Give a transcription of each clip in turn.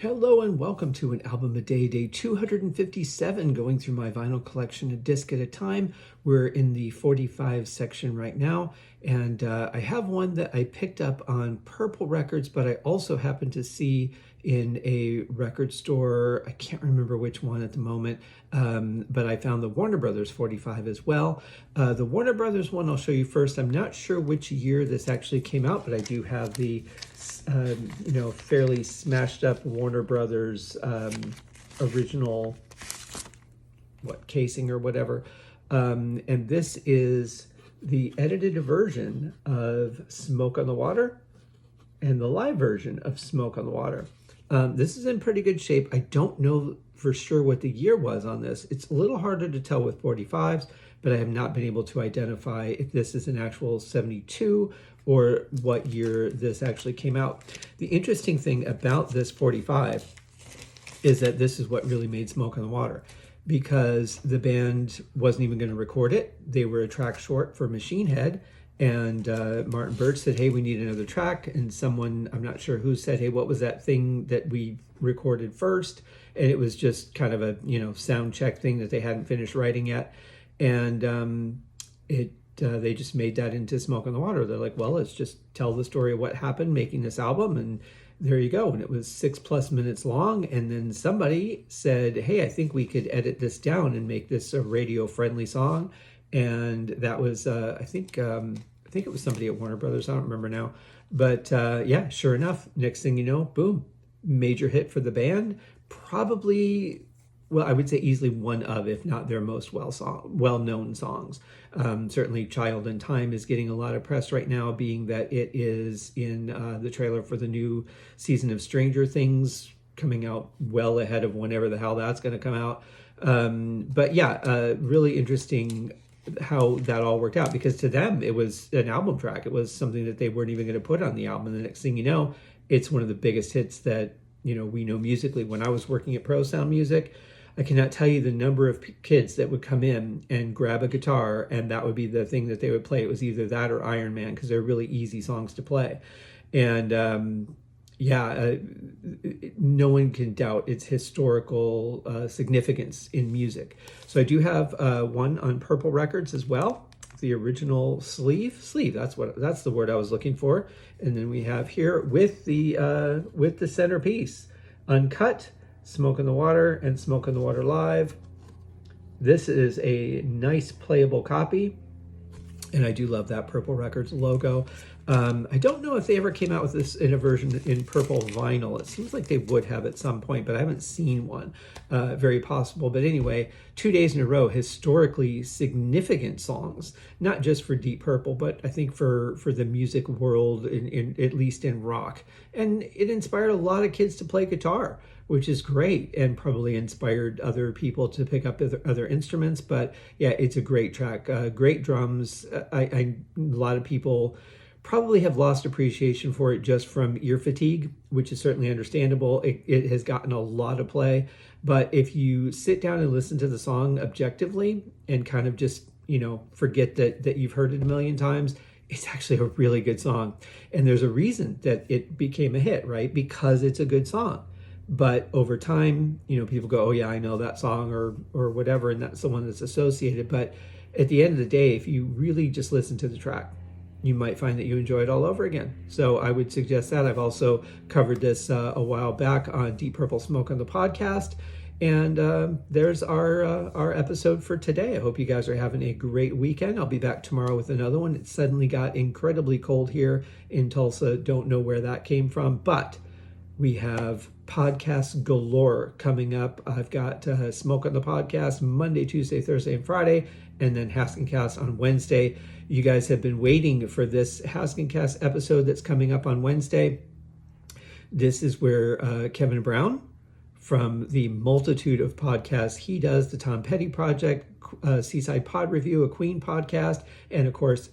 Hello and welcome to an album a day, day 257, going through my vinyl collection a disc at a time. We're in the 45 section right now, and I have one that I picked up on Purple Records, but I also happened to see in a record store. I can't remember which one at the moment, but I found the Warner Brothers 45 as well. The Warner Brothers one I'll show you first. I'm not sure which year this actually came out, but I do have the fairly smashed up Warner Brothers original casing or whatever. And this is the edited version of Smoke on the Water and the live version of Smoke on the Water. This is in pretty good shape. I don't know for sure what the year was on this. It's a little harder to tell with 45s, but I have not been able to identify if this is an actual 72 or what year this actually came out. The interesting thing about this 45 is that this is what really made Smoke on the Water, because the band wasn't even going to record it. They were a track short for Machine Head, and Martin Birch said, hey, we need another track. And someone, I'm not sure who, said, hey, what was that thing that we recorded first? And it was just kind of a sound check thing that they hadn't finished writing yet. And they just made that into Smoke on the Water. They're like, well, let's just tell the story of what happened making this album, and there you go. And it was 6+ minutes long. And then somebody said, hey, I think we could edit this down and make this a radio-friendly song. And that was, I think it was somebody at Warner Brothers. I don't remember now. But yeah, sure enough, next thing you know, boom, major hit for the band. Probably, well, I would say easily one of, if not their most well-known songs. Certainly Child in Time is getting a lot of press right now, being that it is in the trailer for the new season of Stranger Things, coming out well ahead of whenever the hell that's going to come out. But yeah, really interesting how that all worked out, because to them it was an album track. It was something that they weren't even going to put on the album. And the next thing you know, it's one of the biggest hits that we know musically. When I was working at Pro Sound Music, I cannot tell you the number of kids that would come in and grab a guitar, and that would be the thing that they would play. It was either that or Iron Man, because they're really easy songs to play. And no one can doubt its historical significance in music. So I do have one on Purple Records as well, the original sleeve. That's the word I was looking for. And then we have here with the centerpiece, uncut, Smoke on the Water and Smoke on the Water Live. This is a nice playable copy, and I do love that Purple Records logo. I don't know if they ever came out with this in a version in purple vinyl. It seems like they would have at some point, but I haven't seen one. Very possible. But anyway, 2 days in a row, historically significant songs, not just for Deep Purple, but I think for the music world, in at least in rock. And it inspired a lot of kids to play guitar, which is great, and probably inspired other people to pick up other instruments. But yeah, it's a great track. Great drums. A lot of people probably have lost appreciation for it just from ear fatigue, which is certainly understandable. It has gotten a lot of play, but if you sit down and listen to the song objectively and kind of just, forget that you've heard it a million times, it's actually a really good song. And there's a reason that it became a hit, right? Because it's a good song. But over time, people go, oh yeah, I know that song or whatever, and that's the one that's associated. But at the end of the day, if you really just listen to the track, you might find that you enjoy it all over again. So I would suggest that. I've also covered this a while back on Deep Purple Smoke on the podcast. And there's our episode for today. I hope you guys are having a great weekend. I'll be back tomorrow with another one. It suddenly got incredibly cold here in Tulsa. Don't know where that came from, but we have podcasts galore coming up. I've got Smoke on the Podcast Monday, Tuesday, Thursday, and Friday, and then Haskincast on Wednesday. You guys have been waiting for this Haskincast episode that's coming up on Wednesday. This is where Kevin Brown, from the multitude of podcasts he does, the Tom Petty Project, Seaside Pod Review, a Queen podcast, and of course,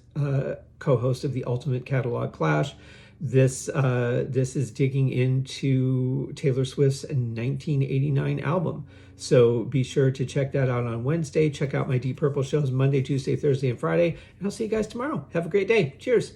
co-host of the Ultimate Catalog Clash. This is digging into Taylor Swift's 1989 album. So be sure to check that out on Wednesday. Check out my Deep Purple shows Monday, Tuesday, Thursday, and Friday. And I'll see you guys tomorrow. Have a great day. Cheers.